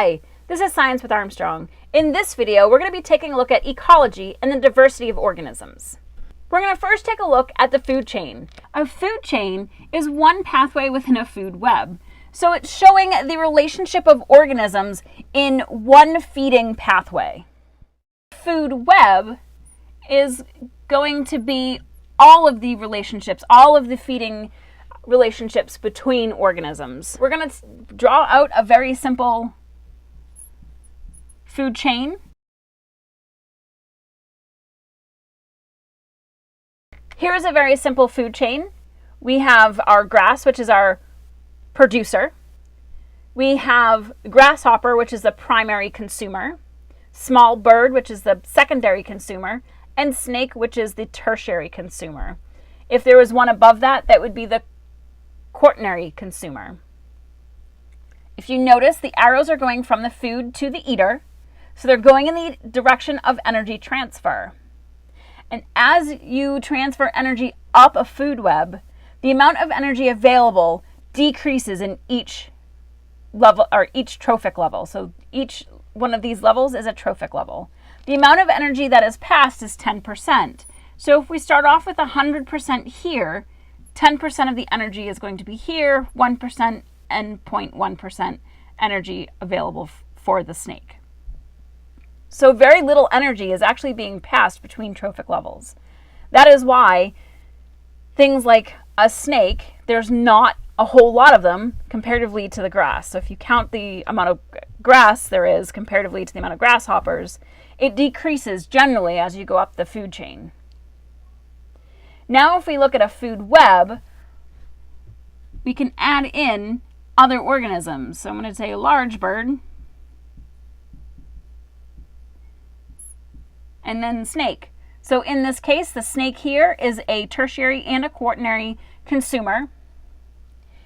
Hi, this is Science with Armstrong. In this video, we're going to be taking a look at ecology and the diversity of organisms. We're going to first take a look at the food chain. A food chain is one pathway within a food web. So it's showing the relationship of organisms in one feeding pathway. Food web is going to be all of the relationships, all of the feeding relationships between organisms. We're going to draw out a very simple food chain. Here's a very simple food chain. We have our grass, which is our producer. We have grasshopper, which is the primary consumer. Small bird, which is the secondary consumer. And snake, which is the tertiary consumer. If there was one above that, that would be the quaternary consumer. If you notice, the arrows are going from the food to the eater, so they're going in the direction of energy transfer. And as you transfer energy up a food web, the amount of energy available decreases in each level, or each trophic level. So each one of these levels is a trophic level. The amount of energy that is passed is 10%. So if we start off with 100% here, 10% of the energy is going to be here, 1% and 0.1% energy available for the snake. So very little energy is actually being passed between trophic levels. That is why things like a snake, there's not a whole lot of them comparatively to the grass. So if you count the amount of grass there is comparatively to the amount of grasshoppers, it decreases generally as you go up the food chain. Now if we look at a food web, we can add in other organisms. So I'm going to say a large bird, and then snake. So in this case, the snake here is a tertiary and a quaternary consumer,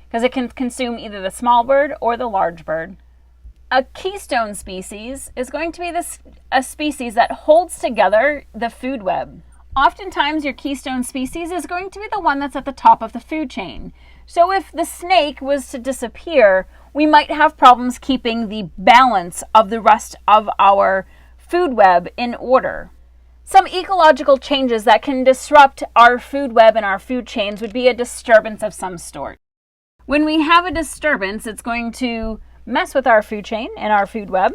because it can consume either the small bird or the large bird. A keystone species is going to be a species that holds together the food web. Oftentimes your keystone species is going to be the one that's at the top of the food chain. So if the snake was to disappear, we might have problems keeping the balance of the rest of our food web in order. Some ecological changes that can disrupt our food web and our food chains would be a disturbance of some sort. When we have a disturbance, it's going to mess with our food chain and our food web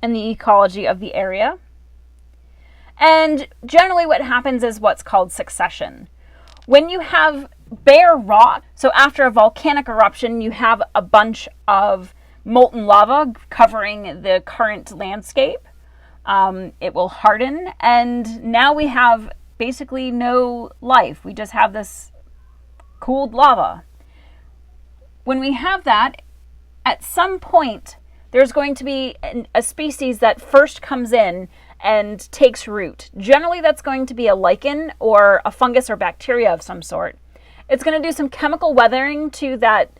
and the ecology of the area. And generally what happens is what's called succession. When you have bare rock, so after a volcanic eruption, you have a bunch of molten lava covering the current landscape. It will harden, and now we have basically no life. We just have this cooled lava. When we have that, at some point, there's going to be a species that first comes in and takes root. Generally, that's going to be a lichen or a fungus or bacteria of some sort. It's going to do some chemical weathering to that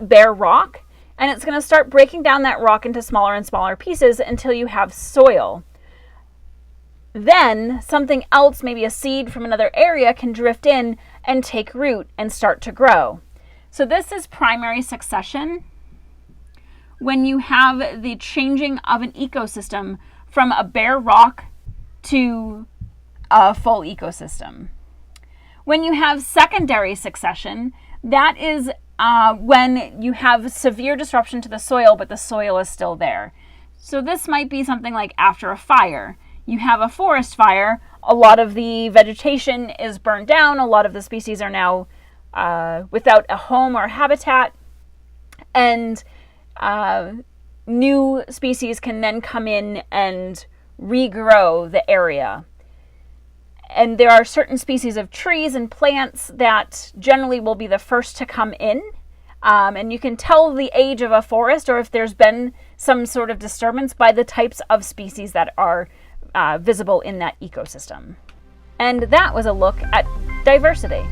bare rock, and it's going to start breaking down that rock into smaller and smaller pieces until you have soil. Then something else, maybe a seed from another area, can drift in and take root and start to grow. So this is primary succession, when you have the changing of an ecosystem from a bare rock to a full ecosystem. When you have secondary succession, that is when you have severe disruption to the soil, but the soil is still there. So this might be something like after a fire. You have a forest fire, a lot of the vegetation is burned down, a lot of the species are now without a home or habitat, and new species can then come in and regrow the area. And there are certain species of trees and plants that generally will be the first to come in. And you can tell the age of a forest or if there's been some sort of disturbance by the types of species that are visible in that ecosystem. And that was a look at diversity.